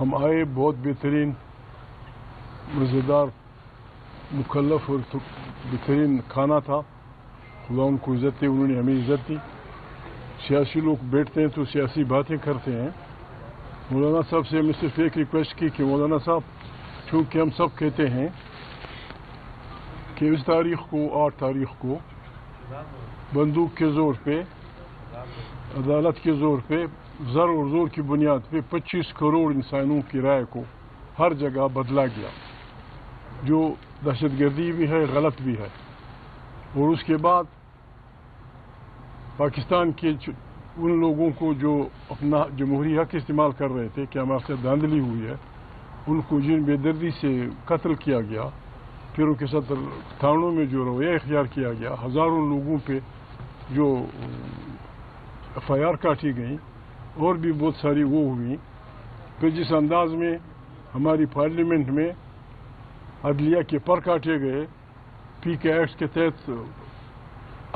ہم آئے، بہت بہترین مزیدار مکلف اور بہترین کھانا تھا. خدا ان کو عزت دے، انہوں نے ہمیں عزت دی. سیاسی لوگ بیٹھتے ہیں تو سیاسی باتیں کرتے ہیں. مولانا صاحب سے ہم نے صرف ایک ریکویسٹ کی کہ مولانا صاحب، چونکہ ہم سب کہتے ہیں کہ اس تاریخ کو 8 تاریخ کو بندوق کے زور پہ، عدالت کے زور پہ، زر اور زور کی بنیاد پہ 25 کروڑ انسانوں کی رائے کو ہر جگہ بدلا گیا، جو دہشت گردی بھی ہے، غلط بھی ہے. اور اس کے بعد پاکستان کے ان لوگوں کو جو اپنا جمہوری حق استعمال کر رہے تھے کہ ہمارے ساتھ دھاندلی ہوئی ہے، ان کو جن بے دردی سے قتل کیا گیا، پھر ان کے ساتھ تھانوں میں جو رویہ اختیار کیا گیا، ہزاروں لوگوں پہ جو FIR کاٹی گئیں، اور بھی بہت ساری وہ ہوئی. پھر جس انداز میں ہماری پارلیمنٹ میں عدلیہ کے پر کاٹے گئے، PK ایکٹ کے تحت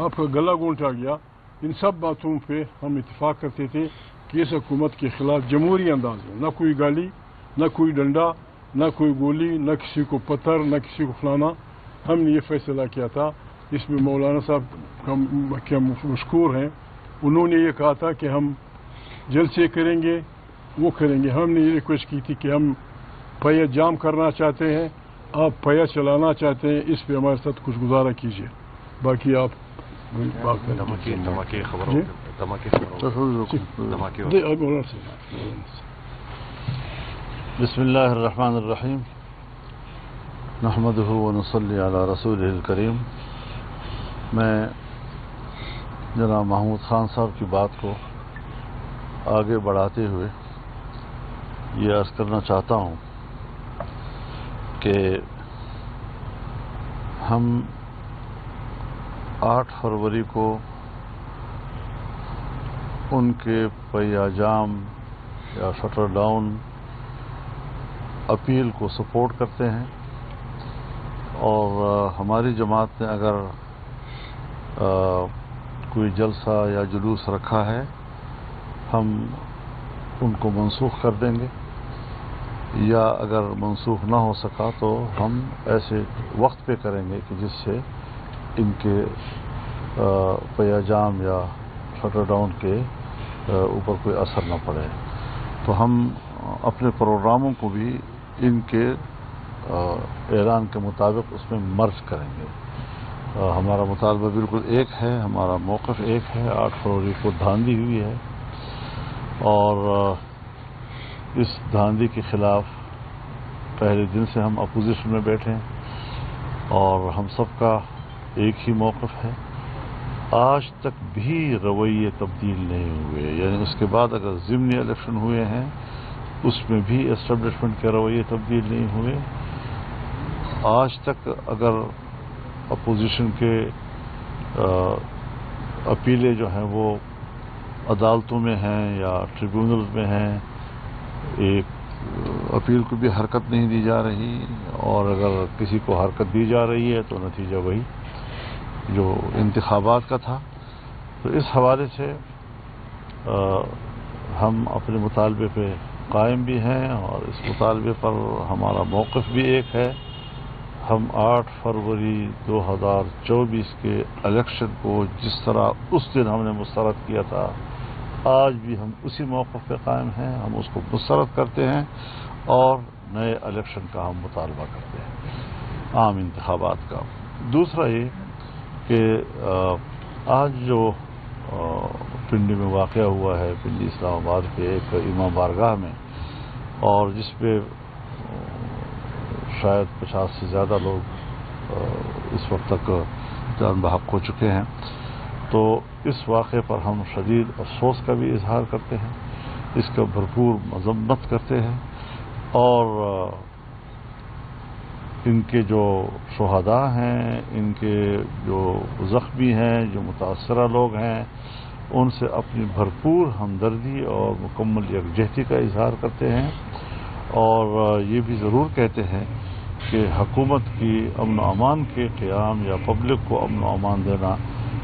آپ کا گلا گھونٹا گیا، ان سب باتوں پہ ہم اتفاق کرتے تھے کہ اس حکومت کے خلاف جمہوری انداز میں، نہ کوئی گالی، نہ کوئی ڈنڈا، نہ کوئی گولی، نہ کسی کو پتھر، نہ کسی کو فلانا. ہم نے یہ فیصلہ کیا تھا. اس میں مولانا صاحب کے مشکور ہیں، انہوں نے یہ کہا تھا کہ ہم جلسے کریں گے، وہ کریں گے. ہم نے یہ ریکویسٹ کی تھی کہ ہم پیا جام کرنا چاہتے ہیں، آپ پیا چلانا چاہتے ہیں، اس پہ ہمارے ساتھ کچھ گزارا کیجیے. باقی آپ بسم اللہ الرحمن الرحیم، نحمدہ ونصلی علی رسولہ الکریم. میں جناب محمود خان صاحب کی بات کو آگے بڑھاتے ہوئے یہ عرض کرنا چاہتا ہوں کہ ہم 8 فروری کو ان کے پیا جام یا شٹر ڈاؤن اپیل کو سپورٹ کرتے ہیں، اور ہماری جماعت نے اگر کوئی جلسہ یا جلوس رکھا ہے، ہم ان کو منسوخ کر دیں گے، یا اگر منسوخ نہ ہو سکا تو ہم ایسے وقت پہ کریں گے کہ جس سے ان کے پیا جام یا شٹر ڈاؤن کے اوپر کوئی اثر نہ پڑے. تو ہم اپنے پروگراموں کو بھی ان کے اعلان کے مطابق اس میں مرج کریں گے. ہمارا مطالبہ بالکل ایک ہے، ہمارا موقف ایک ہے. 8 فروری کو دھاندلی ہوئی ہے، اور اس دھاندلی کے خلاف پہلے دن سے ہم اپوزیشن میں بیٹھے ہیں، اور ہم سب کا ایک ہی موقف ہے. آج تک بھی رویے تبدیل نہیں ہوئے، یعنی اس کے بعد اگر ضمنی الیکشن ہوئے ہیں اس میں بھی اسٹیبلشمنٹ کے رویے تبدیل نہیں ہوئے. آج تک اگر اپوزیشن کے اپیلیں جو ہیں وہ عدالتوں میں ہیں یا ٹریبیونلز میں ہیں، ایک اپیل کو بھی حرکت نہیں دی جا رہی، اور اگر کسی کو حرکت دی جا رہی ہے تو نتیجہ وہی جو انتخابات کا تھا. تو اس حوالے سے ہم اپنے مطالبے پہ قائم بھی ہیں، اور اس مطالبے پر ہمارا موقف بھی ایک ہے. ہم 8 فروری 2024 کے الیکشن کو جس طرح اس دن ہم نے مسترد کیا تھا، آج بھی ہم اسی موقف پہ قائم ہیں. ہم اس کو مسترد کرتے ہیں اور نئے الیکشن کا ہم مطالبہ کرتے ہیں، عام انتخابات کا. دوسرا یہ کہ آج جو پنڈی میں واقعہ ہوا ہے، پنڈی اسلام آباد کے ایک امام بارگاہ میں، اور جس پہ شاید 50 سے زیادہ لوگ اس وقت تک جان بحق ہو چکے ہیں، تو اس واقعے پر ہم شدید افسوس کا بھی اظہار کرتے ہیں، اس کا بھرپور مذمت کرتے ہیں، اور ان کے جو شہداء ہیں، ان کے جو زخمی ہیں، جو متاثرہ لوگ ہیں، ان سے اپنی بھرپور ہمدردی اور مکمل یکجہتی کا اظہار کرتے ہیں، اور یہ بھی ضرور کہتے ہیں کہ حکومت کی امن و امان کے قیام یا پبلک کو امن و امان دینا،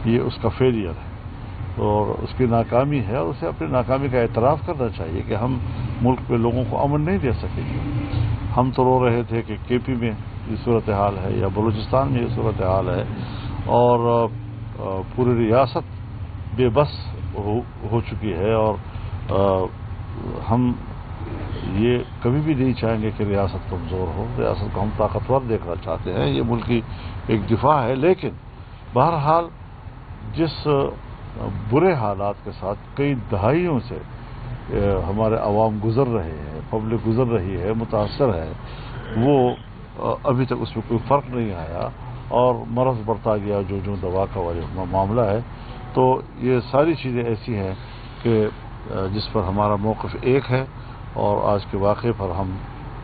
یہ اس کا فیلئر ہے. اور اس کی ناکامی ہے، اور اسے اپنی ناکامی کا اعتراف کرنا چاہیے کہ ہم ملک میں لوگوں کو امن نہیں دے سکیں گے۔ ہم تو رو رہے تھے کہ کے پی میں یہ صورتحال ہے یا بلوچستان میں یہ صورتحال ہے، اور پوری ریاست بے بس ہو چکی ہے، اور ہم یہ کبھی بھی نہیں چاہیں گے کہ ریاست کمزور ہو۔ ریاست کو ہم طاقتور دیکھنا چاہتے ہیں، یہ ملک کی ایک دفاع ہے۔ لیکن بہرحال جس برے حالات کے ساتھ کئی دہائیوں سے ہمارے عوام گزر رہے ہیں، پبلک گزر رہی ہے، متاثر ہے، وہ ابھی تک اس میں کوئی فرق نہیں آیا، اور مرض بڑھتا گیا جو دوا کا معاملہ ہے۔ تو یہ ساری چیزیں ایسی ہیں کہ جس پر ہمارا موقف ایک ہے، اور آج کے واقعے پر ہم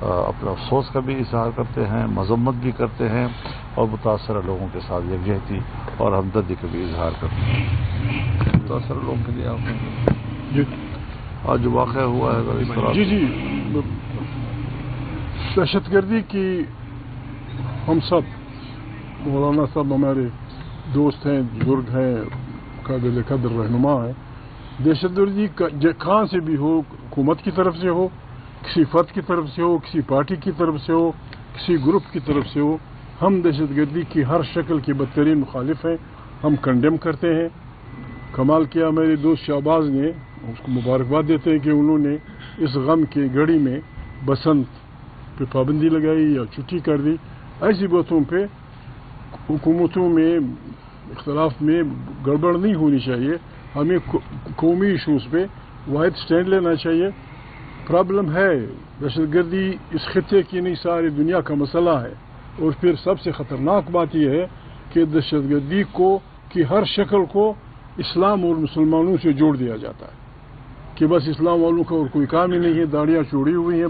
اپنے افسوس کا بھی اظہار کرتے ہیں، مذمت بھی کرتے ہیں، اور متاثرہ لوگوں کے ساتھ یکجہتی اور ہمدردی کا بھی اظہار کرتے ہیں۔ متاثرہ لوگوں کے لیے آپ آج جو واقعہ ہوا ہے اگر اس طرح جی دہشت گردی کی ہم سب، مولانا صاحب ہمارے دوست ہیں، بزرگ ہیں، قابل قدر رہنما ہیں۔ دہشت گردی کہاں سے بھی ہو، حکومت کی طرف سے ہو، کسی فرد کی طرف سے ہو، کسی پارٹی کی طرف سے ہو، کسی گروپ کی طرف سے ہو، ہم دہشت گردی کی ہر شکل کے بدترین مخالف ہیں، ہم کنڈیم کرتے ہیں۔ کمال کیا میرے دوست شہباز نے، اس کو مبارکباد دیتے ہیں کہ انہوں نے اس غم کی گھڑی میں بسنت پہ پابندی لگائی یا چھٹی کر دی۔ ایسی باتوں پہ حکومتوں میں اختلاف میں گڑبڑ نہیں ہونی چاہیے، ہمیں قومی ایشوز پہ واحد سٹینڈ لینا چاہیے۔ پرابلم ہے دہشت گردی اس خطے کی نہیں، ساری دنیا کا مسئلہ ہے، اور پھر سب سے خطرناک بات یہ ہے کہ دہشت گردی کی ہر شکل کو اسلام اور مسلمانوں سے جوڑ دیا جاتا ہے کہ بس اسلام والوں کا اور کوئی کام ہی نہیں ہے، داڑیاں چوڑی ہوئی ہیں،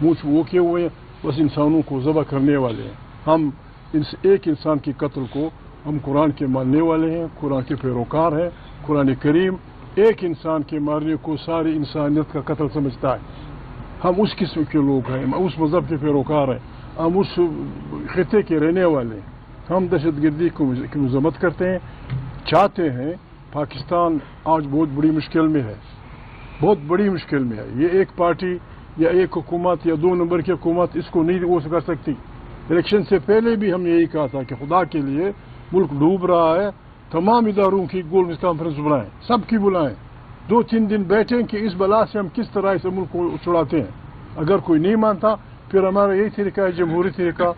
منہ وہ کیے ہوئے ہیں، بس انسانوں کو ذبح کرنے والے ہیں۔ ہم ایک انسان کی قتل کو ہم قرآن کے ماننے والے ہیں، قرآن کے پیروکار ہیں۔ قرآن کریم ایک انسان کے مارنے کو ساری انسانیت کا قتل سمجھتا ہے۔ ہم اس قسم کے لوگ ہیں، ہم اس مذہب کے پیروکار ہیں، ہم اس خطے کے رہنے والے ہیں۔ ہم دہشت گردی کی مذمت کرتے ہیں، چاہتے ہیں پاکستان آج بہت بڑی مشکل میں ہے، بہت بڑی مشکل میں ہے۔ یہ ایک پارٹی یا ایک حکومت یا 2 نمبر کی حکومت اس کو نہیں وہ کر سکتی۔ الیکشن سے پہلے بھی ہم نے یہی کہا تھا کہ خدا کے لیے ملک ڈوب رہا ہے، تمام اداروں کی گولڈ کانفرنس بلائیں، سب کی بلائیں، 2-3 دن بیٹھیں کہ اس بلا سے ہم کس طرح سے ملک کو چھڑاتے ہیں۔ اگر کوئی نہیں مانتا پھر ہمارا یہی طریقہ ہے، جمہوری طریقہ،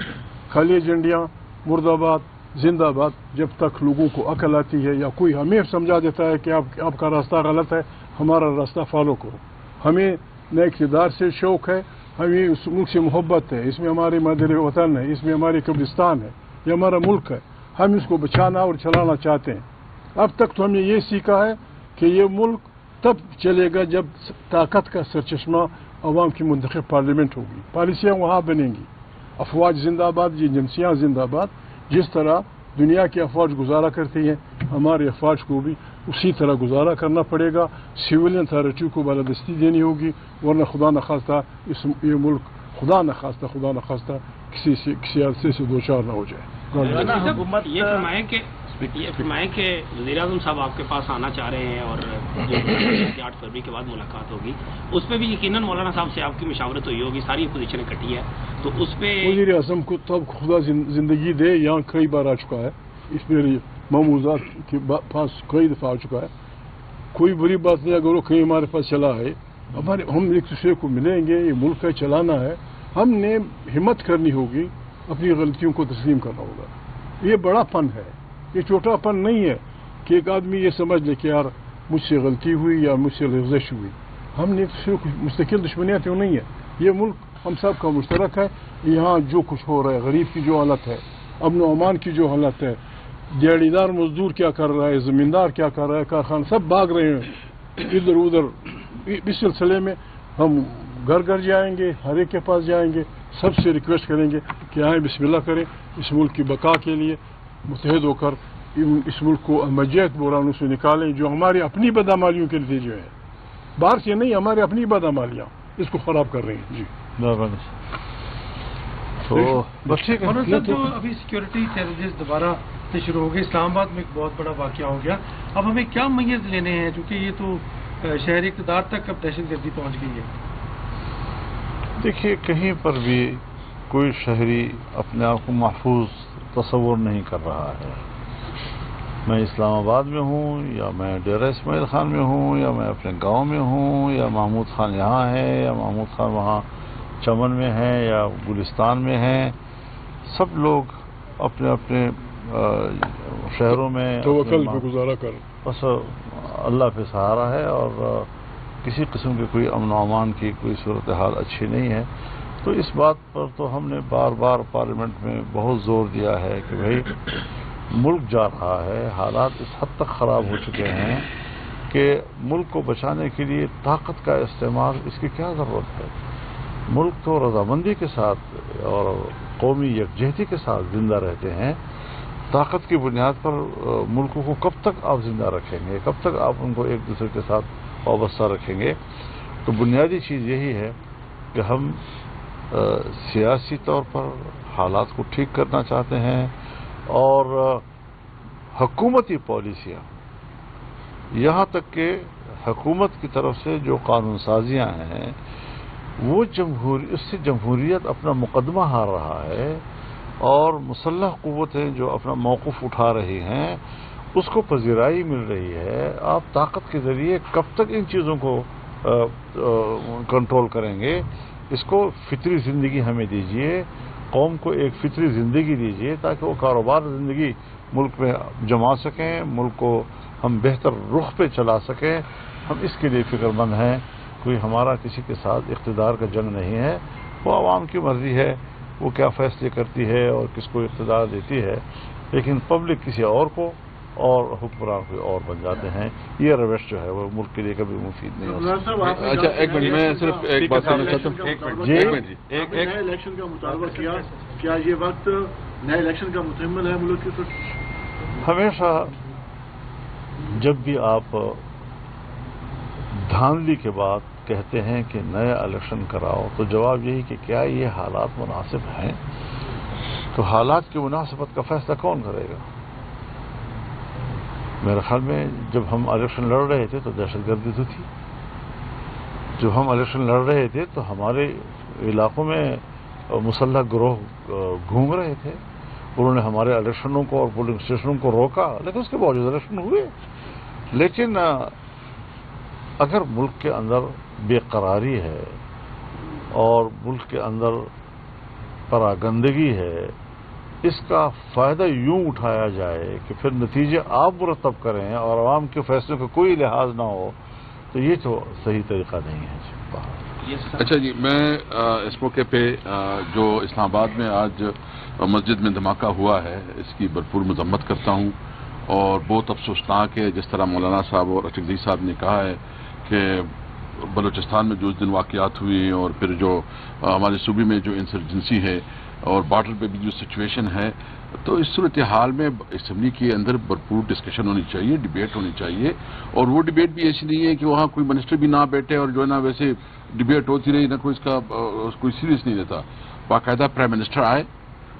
خالی جھنڈیاں، مرد آباد، زندہ آباد۔ جب تک لوگوں کو عقل آتی ہے یا کوئی ہمیں سمجھا دیتا ہے کہ آپ کا راستہ غلط ہے، ہمارا راستہ فالو کرو۔ ہمیں نئے اقتدار سے شوق ہے، ہمیں اس ملک سے محبت ہے، اس میں ہماری مادر وطن ہے، اس میں ہماری قبرستان ہے، یہ ہمارا ملک ہے، ہم اس کو بچانا اور چلانا چاہتے ہیں۔ اب تک تو ہم نے یہ سیکھا ہے کہ یہ ملک تب چلے گا جب طاقت کا سرچشمہ عوام کی منتخب پارلیمنٹ ہوگی، پالیسیاں وہاں بنیں گی۔ افواج زندہ آباد، یہ ایجنسیاں زندہ آباد، جس طرح دنیا کی افواج گزارا کرتی ہیں، ہمارے افواج کو بھی اسی طرح گزارا کرنا پڑے گا۔ سویلین اتھارٹی کو بالادستی دینی ہوگی، ورنہ خدا نخواستہ یہ ملک خدا نخواستہ کسی عرصے سے دوچار نہ ہو جائے۔ حکومت یہ فرمائیں کہ وزیر اعظم صاحب آپ کے پاس آنا چاہ رہے ہیں، اور جو 8 فروری کے بعد ملاقات ہوگی اس پہ بھی یقیناً مولانا صاحب سے آپ کی مشاورت ہوئی ہوگی، ساری اپوزیشن اکٹھی ہے، تو اس پہ وزیر اعظم کو تب خدا زندگی دے، یہاں کئی بار آ چکا ہے، اس میرے ماموزات کے پاس کئی دفعہ آ چکا ہے، کوئی بری بات نہیں اگر وہ کہیں ہمارے پاس چلا ہے۔ ہم ایک دوسرے کو ملیں گے، یہ ملک کا چلانا ہے، ہم نے ہمت کرنی ہوگی، اپنی غلطیوں کو تسلیم کرنا ہوگا۔ یہ بڑا فن ہے، یہ چھوٹا پن نہیں ہے کہ ایک آدمی یہ سمجھ لے کہ یار مجھ سے غلطی ہوئی یا مجھ سے لغزش ہوئی۔ ہم نے مستقل دشمنیاں تو نہیں ہے، یہ ملک ہم سب کا مشترک ہے۔ یہاں جو کچھ ہو رہا ہے، غریب کی جو حالت ہے، امن و امان کی جو حالت ہے، دیہڑی دار مزدور کیا کر رہا ہے، زمیندار کیا کر رہا ہے، کارخان سب بھاگ رہے ہیں ادھر ادھر۔ اس سلسلے میں ہم گھر گھر جائیں گے، ہر ایک کے پاس جائیں گے، سب سے ریکویسٹ کریں گے کہ آئیں بسم اللہ کریں، اس ملک کی بقا کے لیے متحد ہو کر اس ملک کو مجید بحرانوں سے نکالیں جو ہماری اپنی بدعمالیوں کے نتیجے ہیں، باہر سے نہیں، ہماری اپنی بدعمالیاں اس کو خراب کر رہی ہیں۔ جی تو بس ٹھیک ہے، ابھی سیکورٹی چیلنجز دوبارہ سے شروع ہو گئی، اسلام آباد میں ایک بہت بڑا واقعہ ہو گیا. اب ہمیں کیا میز لینے ہیں چونکہ یہ تو شہری اقتدار تک اب دہشت گردی پہنچ گئی ہے؟ دیکھیے، کہیں پر بھی کوئی شہری اپنے آپ کو محفوظ تصور نہیں کر رہا ہے. میں اسلام آباد میں ہوں یا میں ڈیرہ اسماعیل خان میں ہوں یا میں اپنے گاؤں میں ہوں یا محمود خان یہاں ہے یا محمود خان وہاں چمن میں ہیں یا گلستان میں ہیں، سب لوگ اپنے اپنے شہروں میں توکل پہ گزارا کر بس اللہ پہ سہارا ہے، اور کسی قسم کے کوئی امن و امان کی کوئی صورتحال اچھی نہیں ہے. تو اس بات پر تو ہم نے بار بار پارلیمنٹ میں بہت زور دیا ہے کہ بھائی ملک جا رہا ہے، حالات اس حد تک خراب ہو چکے ہیں کہ ملک کو بچانے کے لیے طاقت کا استعمال اس کی کیا ضرورت ہے. ملک تو رضامندی کے ساتھ اور قومی یکجہتی کے ساتھ زندہ رہتے ہیں. طاقت کی بنیاد پر ملکوں کو کب تک آپ زندہ رکھیں گے، کب تک آپ ان کو ایک دوسرے کے ساتھ وابستہ رکھیں گے؟ تو بنیادی چیز یہی ہے کہ ہم سیاسی طور پر حالات کو ٹھیک کرنا چاہتے ہیں، اور حکومتی پالیسیاں یہاں تک کہ حکومت کی طرف سے جو قانون سازیاں ہیں وہ اس سے جمہوریت اپنا مقدمہ ہار رہا ہے، اور مسلح قوتیں جو اپنا موقف اٹھا رہی ہیں اس کو پذیرائی مل رہی ہے. آپ طاقت کے ذریعے کب تک ان چیزوں کو کنٹرول کریں گے؟ اس کو فطری زندگی ہمیں دیجیے، قوم کو ایک فطری زندگی دیجیے تاکہ وہ کاروبار زندگی ملک میں جما سکیں، ملک کو ہم بہتر رخ پہ چلا سکیں. ہم اس کے لیے فکر مند ہیں. کوئی ہمارا کسی کے ساتھ اقتدار کا جنگ نہیں ہے، وہ عوام کی مرضی ہے وہ کیا فیصلے کرتی ہے اور کس کو اقتدار دیتی ہے، لیکن پبلک کسی اور کو اور حکمران کوئی اور بن جاتے ہیں. یہ روش جو ہے وہ ملک کے لیے کبھی مفید نہیں ہو سکتا. اچھا ایک منٹ، میں صرف ایک بات کرنا چاہتا ہوں. نئے الیکشن کا مطالبہ کیا یہ وقت نئے الیکشن کا متحمل ہے ملک کی؟ ہمیشہ جب بھی آپ دھاندلی کے بعد کہتے ہیں کہ نیا الیکشن کراؤ تو جواب یہی کہ کیا یہ حالات مناسب ہیں؟ تو حالات کی مناسبت کا فیصلہ کون کرے گا؟ میرے خیال میں جب ہم الیکشن لڑ رہے تھے تو دہشت گردی تو تھی. جب ہم الیکشن لڑ رہے تھے تو ہمارے علاقوں میں مسلح گروہ گھوم رہے تھے. انہوں نے ہمارے الیکشنوں کو اور پولنگ اسٹیشنوں کو روکا، لیکن اس کے باوجود الیکشن ہوئے. لیکن اگر ملک کے اندر بے قراری ہے اور ملک کے اندر پراگندگی ہے، اس کا فائدہ یوں اٹھایا جائے کہ پھر نتیجے آپ مرتب کریں اور عوام کے فیصلوں کا کوئی لحاظ نہ ہو، تو یہ تو صحیح طریقہ نہیں ہے. اچھا جی، میں اس موقع پہ جو اسلام آباد میں آج مسجد میں دھماکہ ہوا ہے اس کی بھرپور مذمت کرتا ہوں، اور بہت افسوسناک ہے جس طرح مولانا صاحب اور اشرف صاحب نے کہا ہے کہ بلوچستان میں جو اس دن واقعات ہوئے اور پھر جو ہمارے صوبے میں جو انسرجنسی ہے اور بارڈر پہ بھی جو سچویشن ہے، تو اس صورتحال میں اسمبلی کے اندر بھرپور ڈسکشن ہونی چاہیے، ڈیبیٹ ہونی چاہیے. اور وہ ڈیبیٹ بھی ایسی نہیں ہے کہ وہاں کوئی منسٹر بھی نہ بیٹھے اور جو ہے نا ویسے ڈیبیٹ ہوتی رہی، نہ کوئی اس کا کوئی سیریس نہیں لیتا. باقاعدہ پرائم منسٹر آئے،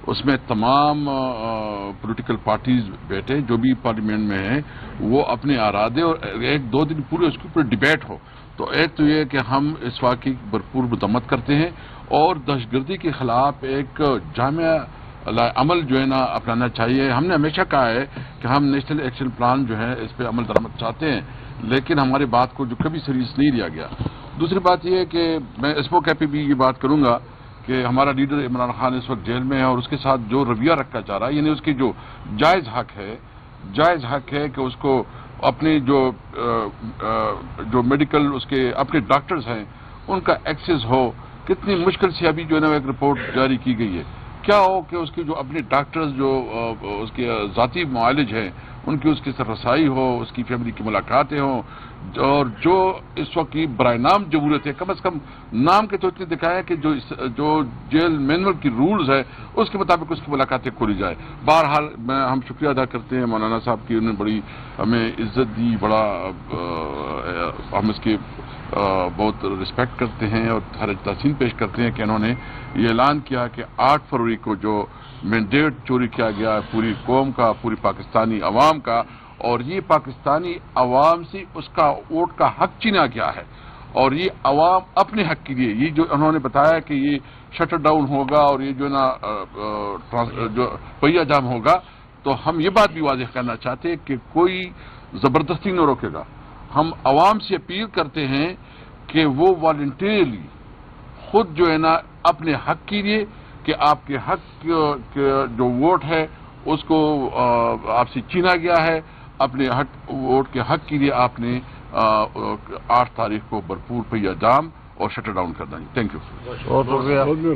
اس میں تمام پولیٹیکل پارٹیز بیٹھے جو بھی پارلیمنٹ میں ہیں، وہ اپنے آرادے اور ایک دو دن پورے اس کے اوپر ڈیبیٹ ہو. تو ایک تو یہ کہ ہم اس واقعے کی بھرپور مذمت کرتے ہیں اور دہشت گردی کے خلاف ایک جامع عمل جو ہے نا اپنانا چاہیے. ہم نے ہمیشہ کہا ہے کہ ہم نیشنل ایکشن پلان جو ہے اس پہ عمل درآمد چاہتے ہیں، لیکن ہماری بات کو جو کبھی سیریس نہیں لیا گیا. دوسری بات یہ ہے کہ میں اس موقع پہ بھی یہ بات کروں گا کہ ہمارا لیڈر عمران خان اس وقت جیل میں ہے، اور اس کے ساتھ جو رویہ رکھا جا رہا ہے، یعنی اس کی جو جائز حق ہے کہ اس کو اپنے جو میڈیکل اس کے اپنے ڈاکٹرز ہیں ان کا ایکسس ہو. کتنی مشکل سے ابھی جو ہے نا ایک رپورٹ جاری کی گئی ہے. کیا ہو کہ اس کے جو اپنے ڈاکٹرز جو اس کے ذاتی معالج ہیں ان کی اس کی رسائی ہو، اس کی فیملی کی ملاقاتیں ہوں، اور جو اس وقت کی برائے نام جمہوریت ہے کم از کم نام کے تو اتنے دکھایا کہ جو جیل مینول کی رولز ہے اس کے مطابق اس کی ملاقاتیں کھولی جائے. بہرحال ہم شکریہ ادا کرتے ہیں مولانا صاحب کی، انہوں نے بڑی ہمیں عزت دی، بڑا ہم اس کے بہت رسپیکٹ کرتے ہیں اور خراج تحسین پیش کرتے ہیں کہ انہوں نے یہ اعلان کیا کہ 8 فروری کو جو مینڈیٹ چوری کیا گیا ہے پوری قوم کا، پوری پاکستانی عوام کا، اور یہ پاکستانی عوام سے اس کا ووٹ کا حق چھینا گیا ہے، اور یہ عوام اپنے حق کے لیے، یہ جو انہوں نے بتایا کہ یہ شٹر ڈاؤن ہوگا اور یہ جو نا جو پہیہ جام ہوگا، تو ہم یہ بات بھی واضح کرنا چاہتے ہیں کہ کوئی زبردستی نہ روکے گا۔ ہم عوام سے اپیل کرتے ہیں کہ وہ والنٹیرلی خود جو ہے نا اپنے حق کے لیے، کہ آپ کے حق جو ووٹ ہے اس کو آپ سے چھینا گیا ہے، اپنے ووٹ کے حق کے لیے آپ نے 8 تاریخ کو بھرپور پہیہ جام اور شٹر ڈاؤن کرنا ہے۔ Thank you. بہت شکریہ۔